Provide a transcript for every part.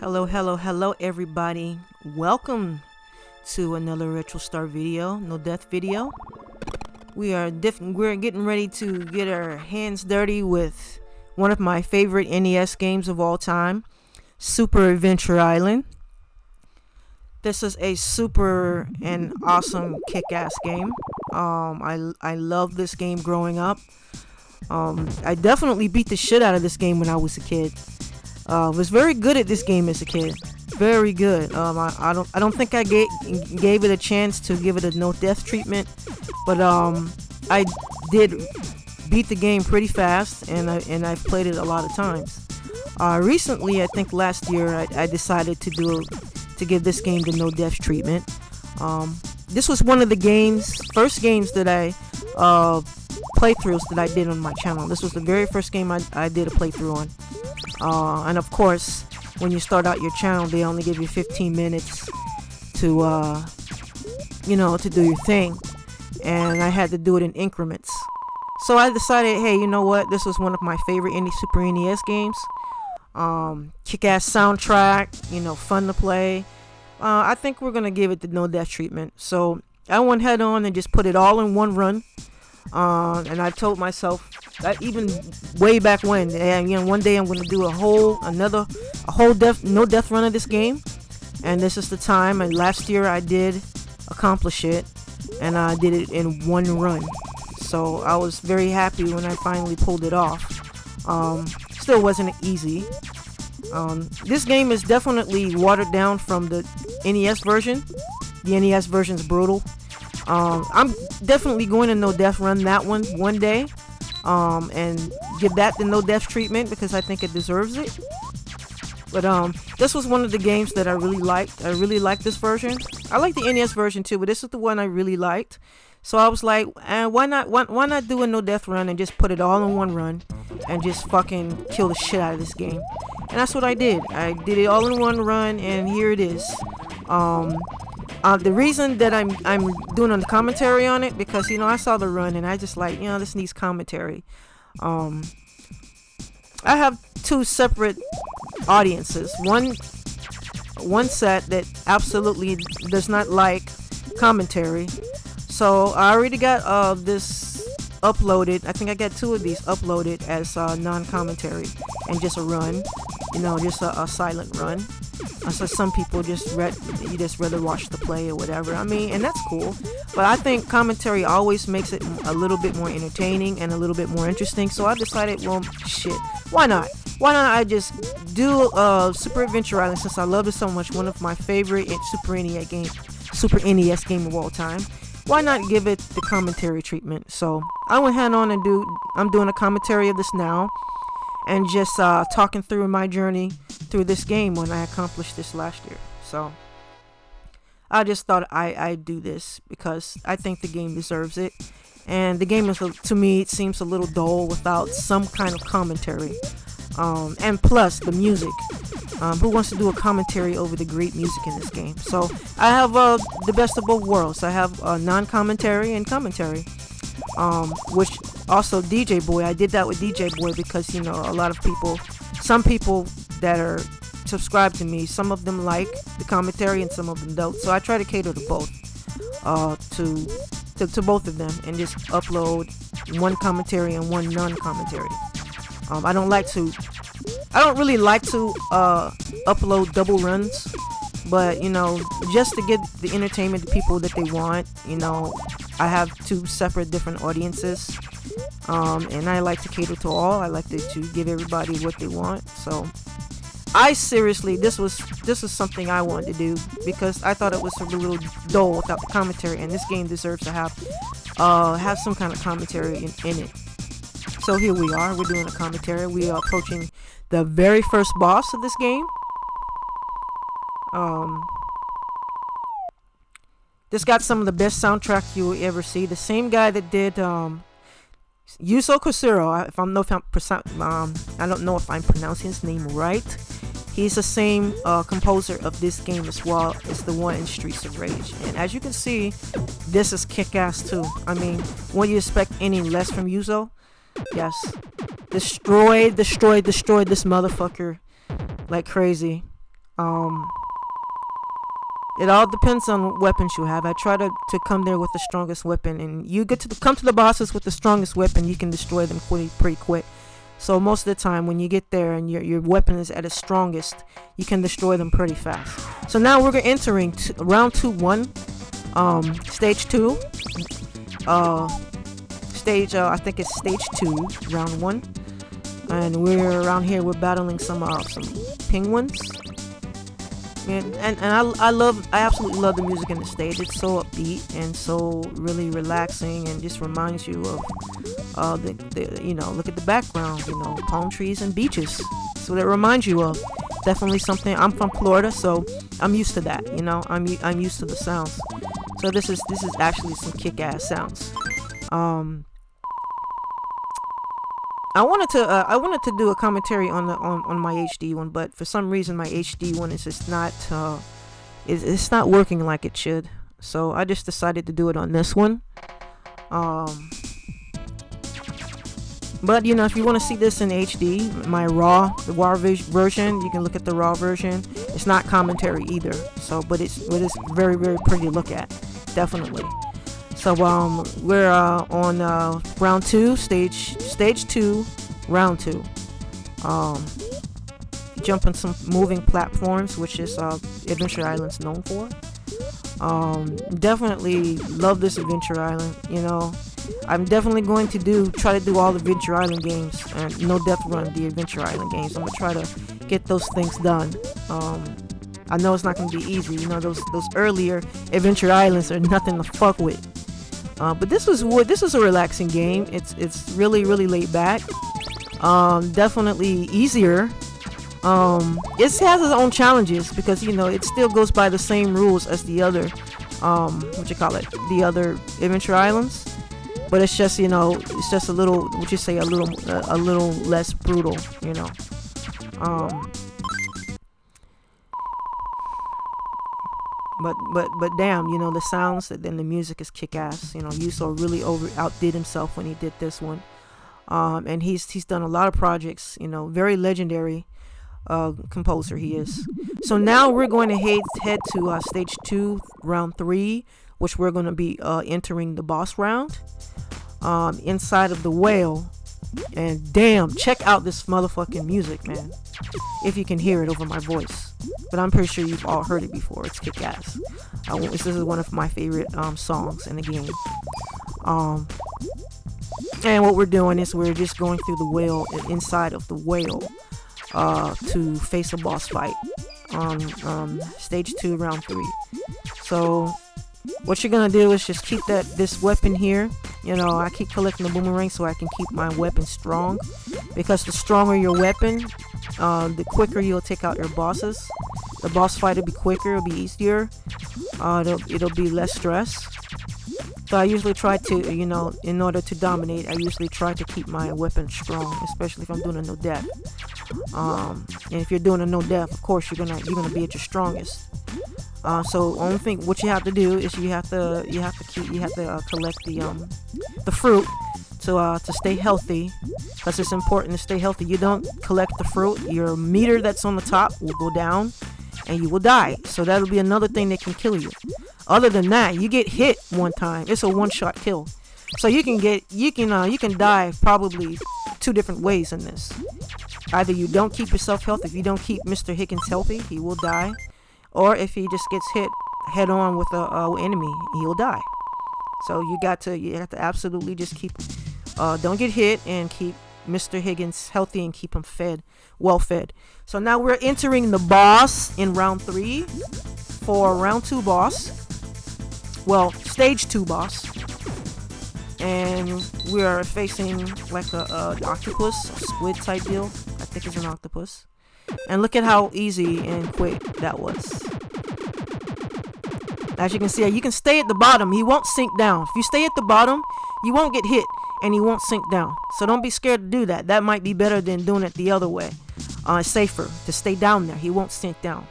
Hello everybody. Welcome to another retro star video, no death video. We're getting ready to get our hands dirty with one of my favorite NES games of all time, Super Adventure Island. This is a super and awesome kick-ass game. I loved this game growing up. I definitely beat the shit out of this game when I was a kid. Was very good at this game as a kid. Very good. I don't think I gave it a chance to give it a no death treatment, but I did beat the game pretty fast, and I've played it a lot of times. Recently, I think last year, I decided to give this game the no death treatment. This was one of the first games that I playthroughs that I did on my channel. This was the very first game I did a playthrough on. And of course, when you start out your channel, they only give you 15 minutes to to do your thing, and I had to do it in increments. So I decided, hey, you know what? This was one of my favorite Super NES games. Kick-ass soundtrack, fun to play. I think we're gonna give it the no death treatment. So I went head on and just put it all in one run. And I told myself that even way back when, and one day I'm going to do a whole no death run of this game, and this is the time. And last year I did accomplish it, and I did it in one run. So I was very happy when I finally pulled it off. Still wasn't easy. This game is definitely watered down from the NES version. The NES version's brutal. I'm definitely going to no death run that one day, and give that the no death treatment because I think it deserves it. But this was one of the games that I really liked. I really liked this version. I like the NES version too, but this is the one I really liked. So I was like, why not do a no death run and just put it all in one run and just fucking kill the shit out of this game? And that's what I did. I did it all in one run, and here it is. The reason that I'm doing a commentary on it, because I saw the run and I just like, this needs commentary. I have two separate audiences. One set that absolutely does not like commentary. So I already got this uploaded. I think I got two of these uploaded as non-commentary and just a run, just a silent run. So some people just rather watch the play or whatever. And that's cool. But I think commentary always makes it a little bit more entertaining and a little bit more interesting. So I decided, well, shit, why not? Why not I just do Super Adventure Island, since I love it so much, one of my favorite Super NES game of all time. Why not give it the commentary treatment? So I went ahead on and I'm doing a commentary of this now, and just talking through my journey through this game when I accomplished this last year. So I just thought I'd do this because I think the game deserves it, and the game is, to me, it seems a little dull without some kind of commentary. And plus the music. Who wants to do a commentary over the great music in this game? So I have the best of both worlds. I have non-commentary and commentary, which also DJ Boy. I did that with DJ Boy because some people that are subscribed to me, some of them like the commentary and some of them don't. So I try to cater to both, to both of them, and just upload one commentary and one non-commentary. I don't really like to upload double runs, but just to get the entertainment to people that they want. I have two separate different audiences, and I like to cater to all. I like to give everybody what they want. So I seriously, this was something I wanted to do because I thought it was a little dull without the commentary, and this game deserves to have some kind of commentary in it. So here we are. We're doing a commentary. We are approaching the very first boss of this game. This got some of the best soundtrack you will ever see. The same guy that did Yuzo Koshiro. I don't know if I'm pronouncing his name right. He's the same composer of this game as well as the one in Streets of Rage. And as you can see, this is kick-ass too. What do you expect any less from Yuzo? Yes. Destroyed this motherfucker like crazy. It all depends on what weapons you have. I try to come there with the strongest weapon, and you get to come to the bosses with the strongest weapon, you can destroy them pretty quick. So most of the time when you get there and your weapon is at its strongest, you can destroy them pretty fast. So now we're entering round 2-1, stage 2. I think it's stage 2, round 1. And we're around here, we're battling some penguins. And I absolutely love the music in the stage. It's so upbeat and so really relaxing, and just reminds you of look at the background, palm trees and beaches. So that reminds you of definitely something. I'm from Florida, so I'm used to that. I'm used to the sounds. So this is actually some kick-ass sounds. I wanted to do a commentary on my HD one, but for some reason my HD one is just not it's not working like it should. So I just decided to do it on this one. But if you want to see this in HD, the raw version, you can look at the raw version. It's not commentary either. So, but it's very, very pretty to look at, definitely. So we're on round 2, stage 2, round 2. Jumping some moving platforms, which is Adventure Island's known for. Definitely love this Adventure Island. I'm definitely going to try to do all the Adventure Island games, and no death run the Adventure Island games. I'm gonna try to get those things done. I know it's not gonna be easy. Those earlier Adventure Islands are nothing to fuck with. But this is a relaxing game. It's really, really laid back. Definitely easier. It has its own challenges because it still goes by the same rules as the other the other Adventure Islands, but it's just it's just a little, a little less brutal. But damn, the sounds and the music is kick-ass. Yuso really outdid himself when he did this one. And he's done a lot of projects, very legendary composer he is. So now we're going to head to stage 2, round 3, which we're going to be entering the boss round inside of the whale. And damn, check out this motherfucking music, man, if you can hear it over my voice. But I'm pretty sure you've all heard it before. It's kick-ass. This is one of my favorite songs in the game. And what we're doing is we're just going through the whale, inside of the whale, to face a boss fight on stage 2, round 3. So what you're gonna do is just keep this weapon here. I keep collecting the boomerang so I can keep my weapon strong, because the stronger your weapon, the quicker you'll take out your bosses. The boss fight will be quicker, it'll be easier, it'll be less stress. So I usually try to, in order to dominate, I usually try to keep my weapon strong, especially if I'm doing a no death. And if you're doing a no death, of course you're gonna be at your strongest. So only thing what you have to do is you have to collect the fruit to stay healthy, because it's important to stay healthy. You don't collect the fruit, your meter that's on the top will go down and you will die. So that'll be another thing that can kill you. Other than that, you get hit one time, it's a one-shot kill. So you can die probably 2 different ways in this. Either you don't keep yourself healthy. If you don't keep Mr. Higgins healthy, he will die. Or if he just gets hit head on with a enemy, he'll die. So you have to absolutely just keep, don't get hit, and keep Mr. Higgins healthy and keep him well fed. So now we're entering the boss in round 3 for round 2 boss. Well, stage 2 boss. And we are facing like a octopus, a squid type deal. I think it's an octopus. And look at how easy and quick that was. As you can see, you can stay at the bottom. He won't sink down. If you stay at the bottom, you won't get hit and he won't sink down. So don't be scared to do that. That might be better than doing it the other way. It's safer to stay down there. He won't sink down.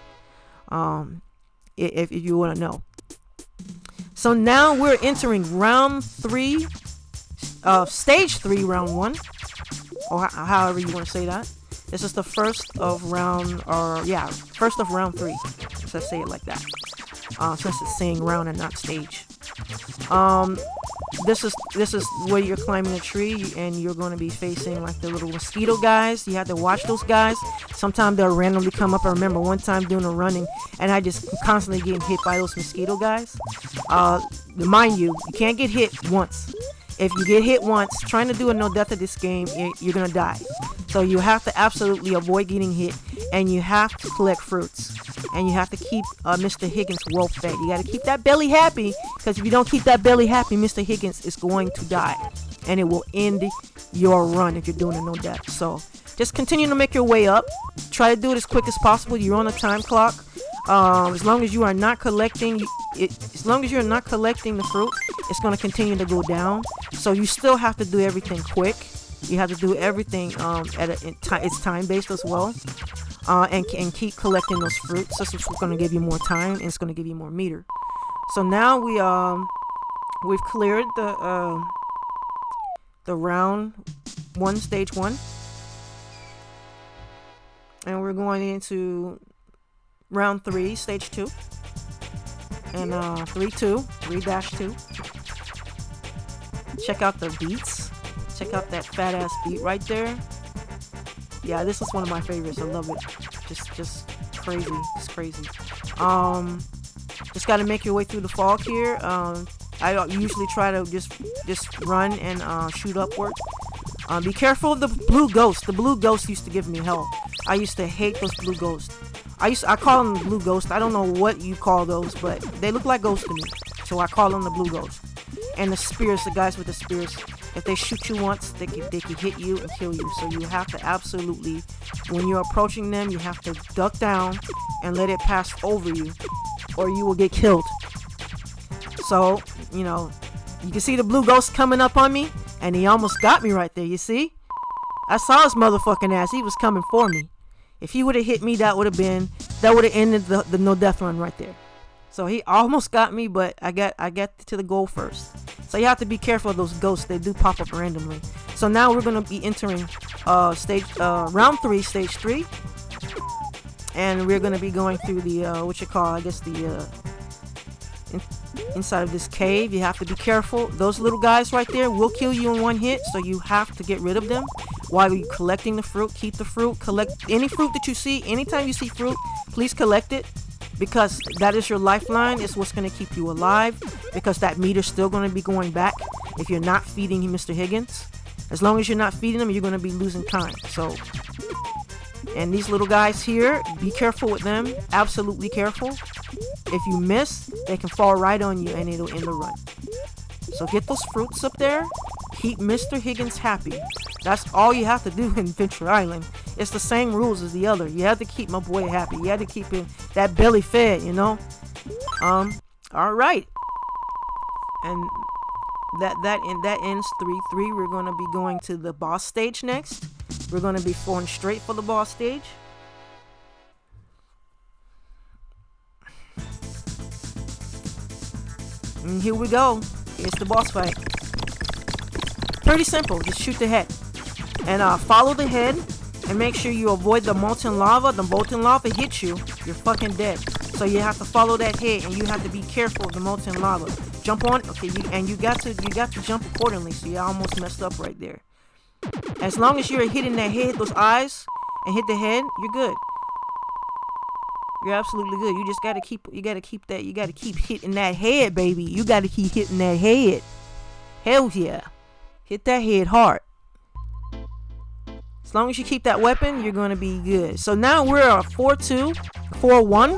If you want to know. So now we're entering round 3, stage 3, round 1, or however you want to say that. This is the first of round, first of round 3. So let's say it like that. Since it's saying round and not stage. This is where you're climbing a tree and you're going to be facing like the little mosquito guys. You have to watch those guys. Sometimes they'll randomly come up. I remember one time doing a running and I just constantly getting hit by those mosquito guys. Mind you, you can't get hit once. If you get hit once trying to do a no death of this game, you're gonna die. So you have to absolutely avoid getting hit, and you have to collect fruits, and you have to keep Mr. Higgins well fed. You got to keep that belly happy, because if you don't keep that belly happy, Mr. Higgins is going to die, and it will end your run if you're doing a no death. So just continue to make your way up. Try to do it as quick as possible. You're on a time clock. As long as you are not collecting the fruit, it's going to continue to go down. So you still have to do everything quick. You have to do everything it's time based as well, and keep collecting those fruits. This is going to give you more time, and it's going to give you more meter. So now we've cleared the round 1, stage 1, and we're going into round 3, stage 2, and 3-2. Check out the beats. Check out that fat ass beat right there. Yeah, this is one of my favorites. I love it. Just crazy. It's crazy. Just got to make your way through the fog here. I usually try to just run and shoot upward. Be careful of the blue ghost. The blue ghost used to give me hell. I used to hate those blue ghosts. I call them the blue ghosts. I don't know what you call those, but they look like ghosts to me. So I call them the blue ghosts. And the spears, the guys with the spears, if they shoot you once, they can hit you and kill you. So you have to absolutely, when you're approaching them, you have to duck down and let it pass over you, or you will get killed. So, you can see the blue ghost coming up on me, and he almost got me right there, you see? I saw his motherfucking ass. He was coming for me. If he would have hit me, that would have ended the no death run right there. So he almost got me, but I got to the goal first. So you have to be careful of those ghosts. They do pop up randomly. So now we're going to be entering round 3, stage 3. And we're going to be going through the, inside of this cave. You have to be careful. Those little guys right there will kill you in one hit. So you have to get rid of them. While you're collecting the fruit, keep the fruit. Collect any fruit that you see. Anytime you see fruit, please collect it. Because that is your lifeline. It's what's going to keep you alive. Because that meter's still going to be going back if you're not feeding Mr. Higgins. As long as you're not feeding him, you're going to be losing time. So, and these little guys here, be careful with them. Absolutely careful. If you miss, they can fall right on you and it'll end the run. So get those fruits up there. Keep Mr. Higgins happy. That's all you have to do in Venture Island. It's the same rules as the other. You have to keep my boy happy. You have to keep him that belly fed, All right. And that ends 3-3. We're going to be going to the boss stage next. We're going to be going straight for the boss stage. And here we go. It's the boss fight. Pretty simple. Just shoot the head. And follow the head. And make sure you avoid the molten lava. The molten lava hits you, you're fucking dead. So you have to follow that head, and you have to be careful of the molten lava. Jump on. Okay, you got to jump accordingly. So you almost messed up right there. As long as you're hitting that head, those eyes, and hit the head, you're good. You're absolutely good. You just gotta keep hitting that head, baby. You gotta keep hitting that head. Hell yeah. Hit that head hard. As long as you keep that weapon, you're gonna be good. So now we're at 4-2, 4-1.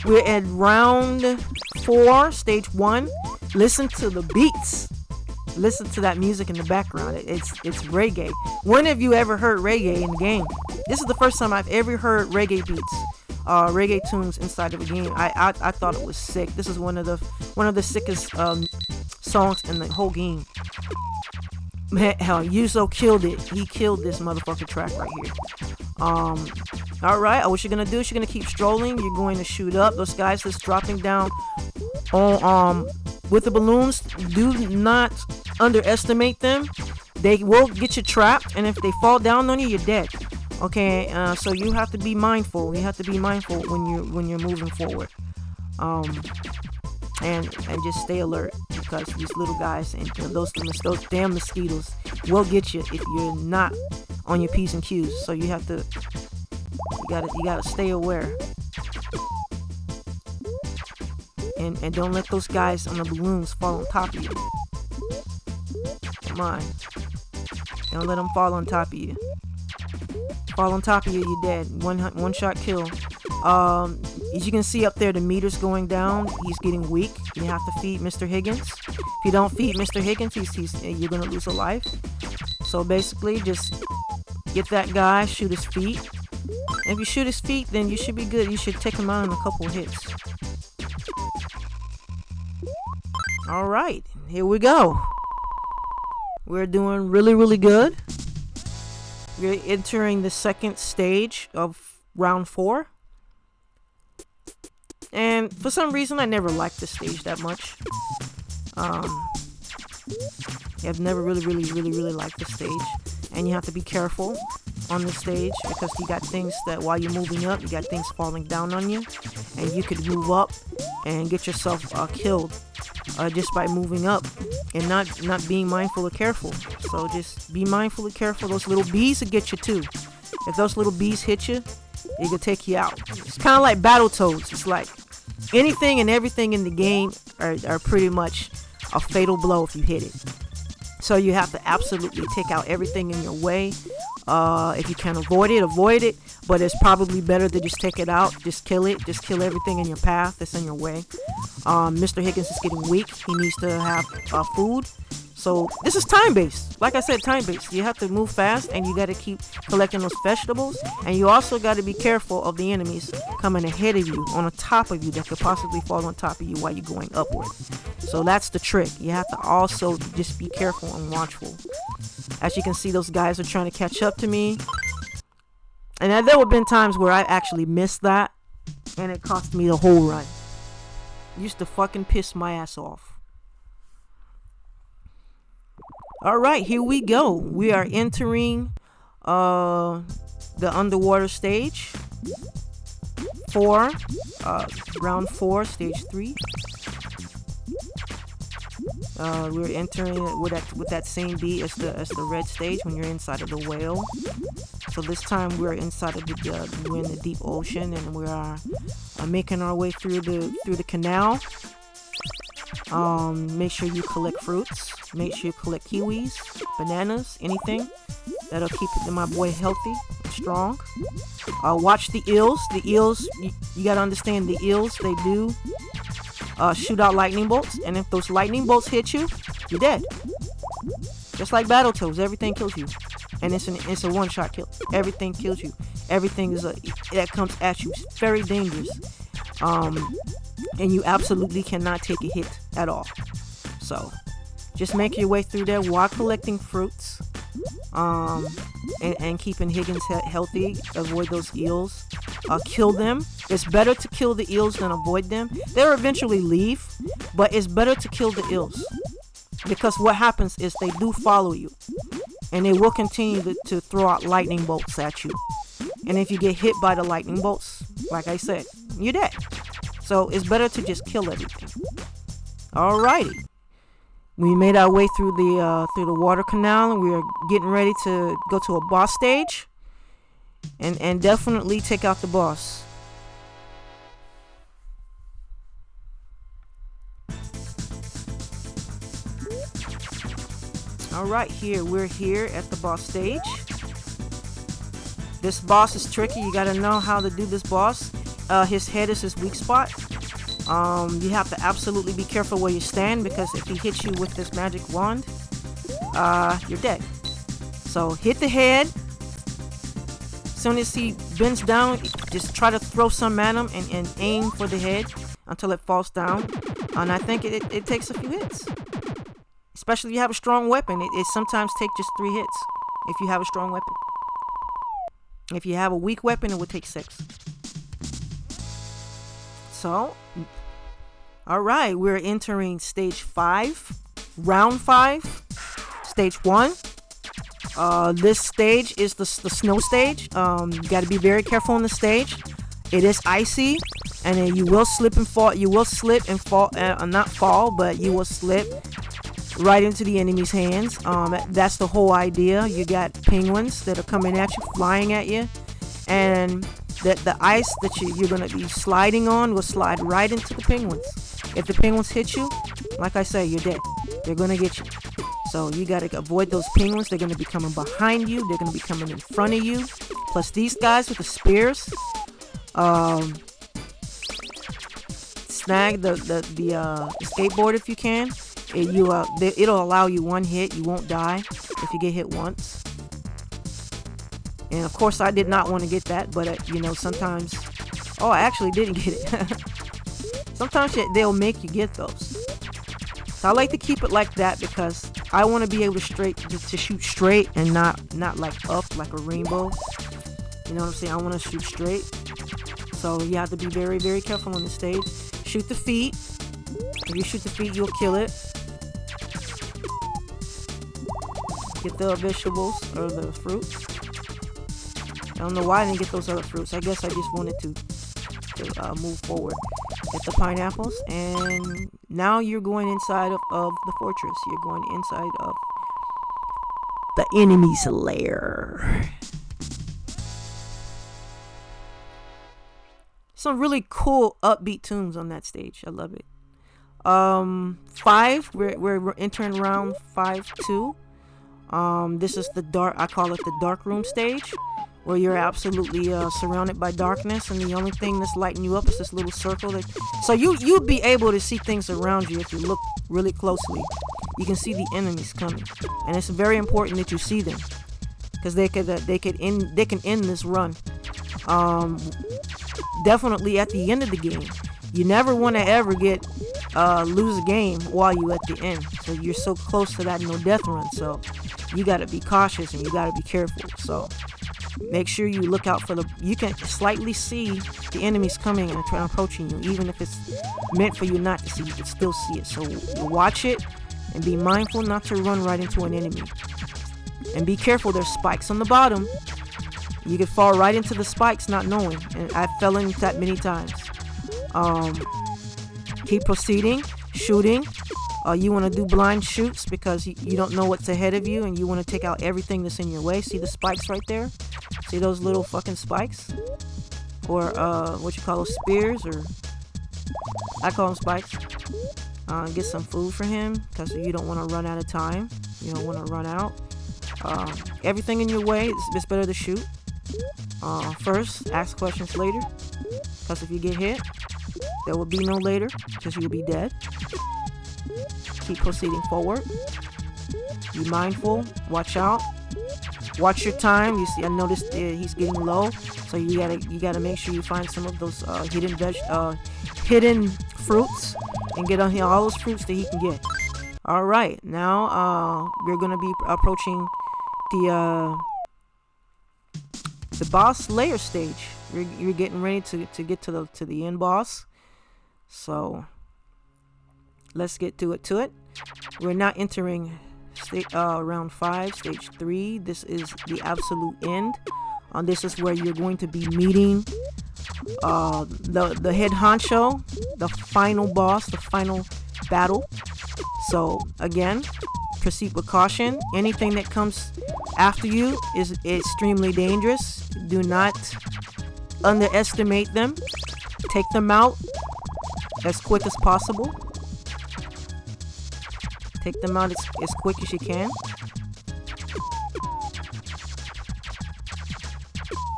We're at round 4, stage 1. Listen to the beats. Listen to that music in the background. It's reggae. When have you ever heard reggae in the game? This is the first time I've ever heard reggae beats. Reggae tunes inside of a game. I thought it was sick. This is one of the sickest songs in the whole game. Man, hell, Yuzo killed it. He killed this motherfucking track right here. Alright, what you're gonna do is you're gonna keep strolling. You're going to shoot up those guys that's dropping down on with the balloons. Do not underestimate them. They will get you trapped, and if they fall down on you, you're dead. Okay, so you have to be mindful. You have to be mindful when you're moving forward. And just stay alert, because these little guys and those damn mosquitoes will get you if you're not on your P's and Q's. So you have to, you gotta stay aware. And don't let those guys on the balloons fall on top of you. Come on. Don't let them fall on top of you. Fall on top of you, you're dead. One shot kill. As you can see up there, the meter's going down. He's getting weak. You have to feed Mr. Higgins. If you don't feed Mr. Higgins, you're gonna lose a life. So basically, just get that guy, shoot his feet. If you shoot his feet, then you should be good. You should take him out in a couple hits. All right, here we go. We're doing really, really good. We're entering the second stage of round 4. And for some reason, I never liked this stage that much. I've never really liked this stage. And you have to be careful on this stage, because you got things that while you're moving up, you got things falling down on you. And you could move up and get yourself killed just by moving up and not being mindful or careful. So just be mindful and careful. Those little bees will get you too. If those little bees hit you, it could take you out. It's kind of like Battletoads. It's like anything and everything in the game are pretty much a fatal blow if you hit it. So you have to absolutely take out everything in your way. If you can avoid it. But it's probably better to just take it out. Just kill it. Just kill everything in your path that's in your way. Mr. Higgins is getting weak. He needs to have food. So this is time-based. Like I said, time-based. You have to move fast, and you got to keep collecting those vegetables. And you also got to be careful of the enemies coming ahead of you, on the top of you, that could possibly fall on top of you while you're going upward. So that's the trick. You have to also just be careful and watchful. As you can see, those guys are trying to catch up to me. And there have been times where I actually missed that, and it cost me the whole run. Used to fucking piss my ass off. Alright, here we go. We are entering the underwater stage. Round 4, stage 3. We're entering it with that same beat as the red stage when you're inside of the whale. So this time we're inside of we're in the deep ocean, and we are making our way through the canal. Make sure you collect fruits. Make sure you collect kiwis, bananas, anything that'll keep my boy healthy and strong. Watch the eels. The eels, you gotta understand, the eels, they do shoot out lightning bolts, and if those lightning bolts hit you, you're dead. Just like Battletoads, everything kills you, and it's a one-shot kill. Everything kills you. Everything that comes at you is very dangerous. And you absolutely cannot take a hit at all. So just make your way through there while collecting fruits, and keeping Higgins healthy. Avoid those eels. Kill them. It's better to kill the eels than avoid them. They'll eventually leave, but it's better to kill the eels, because what happens is they do follow you, and they will continue to throw out lightning bolts at you. And if you get hit by the lightning bolts, like I said, you're dead. So it's better to just kill everything. Alrighty. We made our way through the water canal, and we are getting ready to go to a boss stage, and definitely take out the boss. Alright, we're here at the boss stage. This boss is tricky. You gotta know how to do this boss. His head is his weak spot. You have to absolutely be careful where you stand, because if he hits you with this magic wand, you're dead. So hit the head. As soon as he bends down, just try to throw some at him and aim for the head until it falls down. And I think it takes a few hits. Especially if you have a strong weapon. It sometimes takes just 3 hits if you have a strong weapon. If you have a weak weapon, it would take 6. So, alright, we're entering stage 5, round 5, stage 1. This stage is the snow stage. You got to be very careful on the stage. It is icy, and then you will slip and fall. You will slip and fall, not fall, but you will slip right into the enemy's hands. That's the whole idea. You got penguins that are coming at you, flying at you, and the ice that you're going to be sliding on will slide right into the penguins. If the penguins hit you, like I say, you're dead. They're going to get you. So you got to avoid those penguins. They're going to be coming behind you. They're going to be coming in front of you. Plus these guys with the spears. Snag the skateboard if you can. It'll allow you one hit. You won't die if you get hit once. And of course I did not want to get that, but you know, sometimes, oh, I actually didn't get it. Sometimes they'll make you get those. So I like to keep it like that because I want to be able to shoot straight and not like up like a rainbow. You know what I'm saying? I want to shoot straight. So you have to be very, very careful on the stage. Shoot the feet. If you shoot the feet, you'll kill it. Get the vegetables or the fruit. I don't know why I didn't get those other fruits. I guess I just wanted to move forward. Get the pineapples, and now you're going inside of the fortress. You're going inside of the enemy's lair. Some really cool upbeat tunes on that stage. I love it. 5. We're entering round 5-2. This is the dark. I call it the dark room stage, where you're absolutely surrounded by darkness, and the only thing that's lighting you up is this little circle. So you'll be able to see things around you if you look really closely. You can see the enemies coming, and it's very important that you see them because they can end this run. Definitely at the end of the game. You never want to ever lose a game while you at the end. So you're so close to that no death run. So you got to be cautious and you got to be careful. So make sure you look out for you can slightly see the enemies coming and approaching you. Even if it's meant for you not to see, you can still see it. So watch it and be mindful not to run right into an enemy. And be careful, there's spikes on the bottom. You could fall right into the spikes not knowing. And I fell into that many times. Keep proceeding, shooting. You want to do blind shoots because you don't know what's ahead of you, and you want to take out everything that's in your way. See the spikes right there? See those little fucking spikes? Or what you call those, spears? Or I call them spikes. Get some food for him because you don't want to run out of time. You don't want to run out. Everything in your way, it's better to shoot. First, ask questions later, because if you get hit, there will be no later, because you'll be dead. Keep proceeding forward. Be mindful. Watch out. Watch your time. You see, I noticed he's getting low, so you gotta make sure you find some of those hidden fruits and get on all those fruits that he can get. All right, now we're gonna be approaching the boss layer stage. You're getting ready to get to the end boss. So let's get to it. We're now entering round 5, stage 3. This is the absolute end. This is where you're going to be meeting the head honcho, the final boss, the final battle. So again, proceed with caution. Anything that comes after you is extremely dangerous. Do not underestimate them. Take them out as quick as possible. Take them out as quick as you can.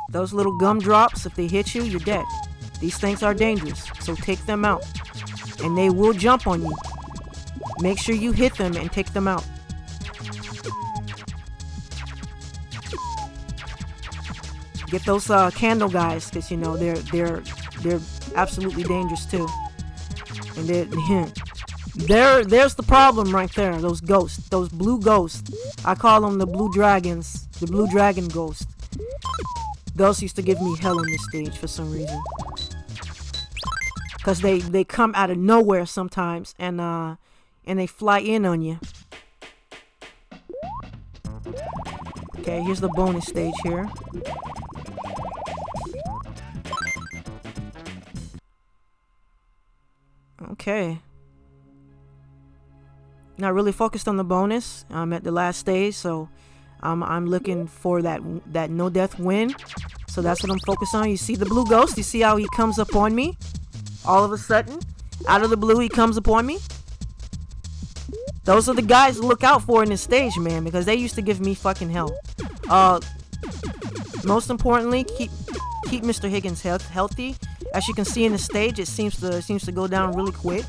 Those little gumdrops, if they hit you, you're dead. These things are dangerous, so take them out. And they will jump on you. Make sure you hit them and take them out. Get those candle guys, because you know they're absolutely dangerous too. And there's the problem right there. Those ghosts, those blue ghosts. I call them the blue dragons, the blue dragon ghost. Those used to give me hell on this stage for some reason. Cause they come out of nowhere sometimes and they fly in on you. Okay, here's the bonus stage here. Okay. Not really focused on the bonus. I'm at the last stage, so I'm looking for that no death win. So that's what I'm focused on. You see the blue ghost? You see how he comes up on me? All of a sudden, out of the blue, he comes upon me. Those are the guys to look out for in this stage, man, because they used to give me fucking hell. Most importantly, keep Mr. Higgins healthy. As you can see in the stage, it seems to go down really quick.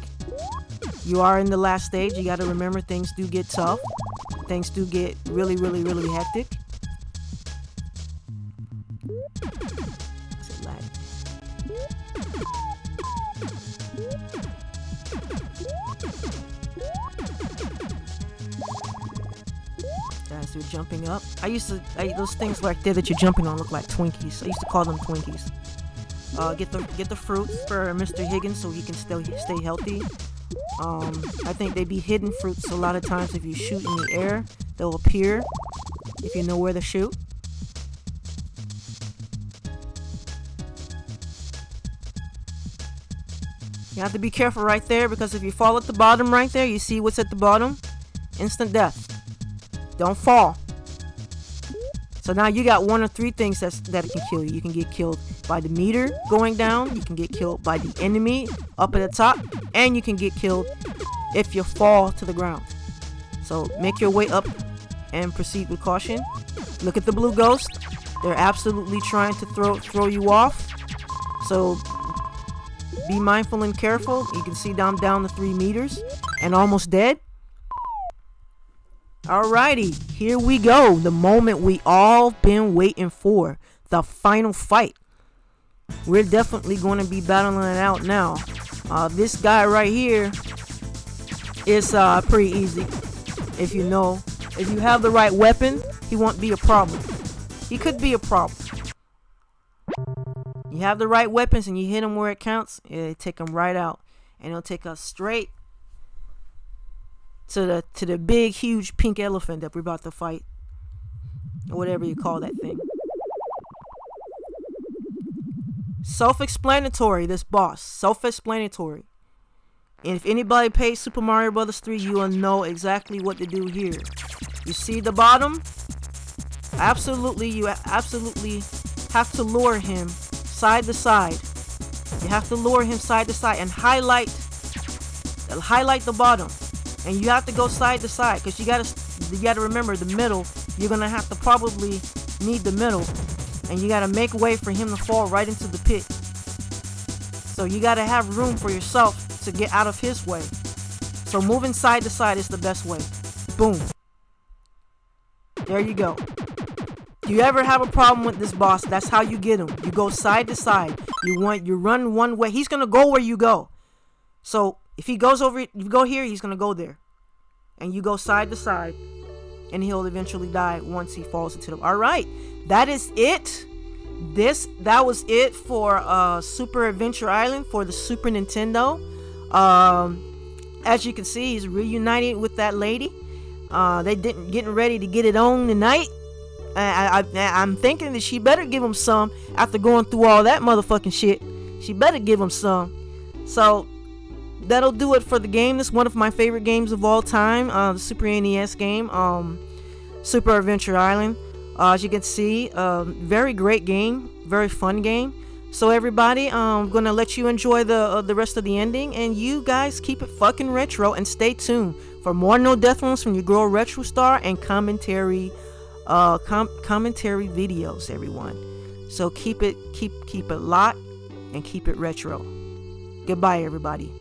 You are in the last stage. You got to remember, things do get tough. Things do get really, really, really hectic. Is it lag? Guys, you're jumping up. Those things right there that you're jumping on look like Twinkies. I used to call them Twinkies. Get the fruits for Mr. Higgins so he can still stay healthy. I think they be hidden fruits a lot of times. If you shoot in the air, they'll appear if you know where to shoot. You have to be careful right there, because if you fall at the bottom right there, you see what's at the bottom? Instant death. Don't fall. So now you got one or three things that can kill you. You can get killed by the meter going down. You can get killed by the enemy up at the top. And you can get killed if you fall to the ground. So make your way up and proceed with caution. Look at the blue ghost. They're absolutely trying to throw you off. So be mindful and careful. You can see down the 3 meters and almost dead. Alrighty, here we go. The moment we all been waiting for. The final fight. We're definitely going to be battling it out now. This guy right here is pretty easy. If you have the right weapon, he won't be a problem. He could be a problem. You have the right weapons and you hit him where it counts, it'll take him right out. And it'll take us straight to the big, huge pink elephant that we're about to fight. Or whatever you call that thing. Self-explanatory, this boss. Self-explanatory. And if anybody plays Super Mario Bros. 3, you will know exactly what to do here. You see the bottom? You absolutely have to lure him side to side. You have to lure him side to side and highlight the bottom. And you have to go side to side, because you gotta remember the middle. You're gonna have to probably need the middle, and you gotta make way for him to fall right into the pit. So you gotta have room for yourself to get out of his way. So moving side to side is the best way. Boom. There you go. If you ever have a problem with this boss, that's how you get him. You go side to side. You run one way. He's gonna go where you go. So if he goes over, you go here, he's gonna go there. And you go side to side, and he'll eventually die once he falls into the. All right, that is it. That was it for Super Adventure Island for the Super Nintendo. As you can see, he's reunited with that lady. They getting ready to get it on tonight. I'm thinking that she better give him some after going through all that motherfucking shit. She better give him some. So that'll do it for the game. This is one of my favorite games of all time. The Super NES game, Super Adventure Island. As you can see, very great game, very fun game. So everybody, I'm gonna let you enjoy the rest of the ending, and you guys keep it fucking retro and stay tuned for more No Death Rooms from your girl Retro Star and commentary videos, everyone. So keep it locked and keep it retro. Goodbye, everybody.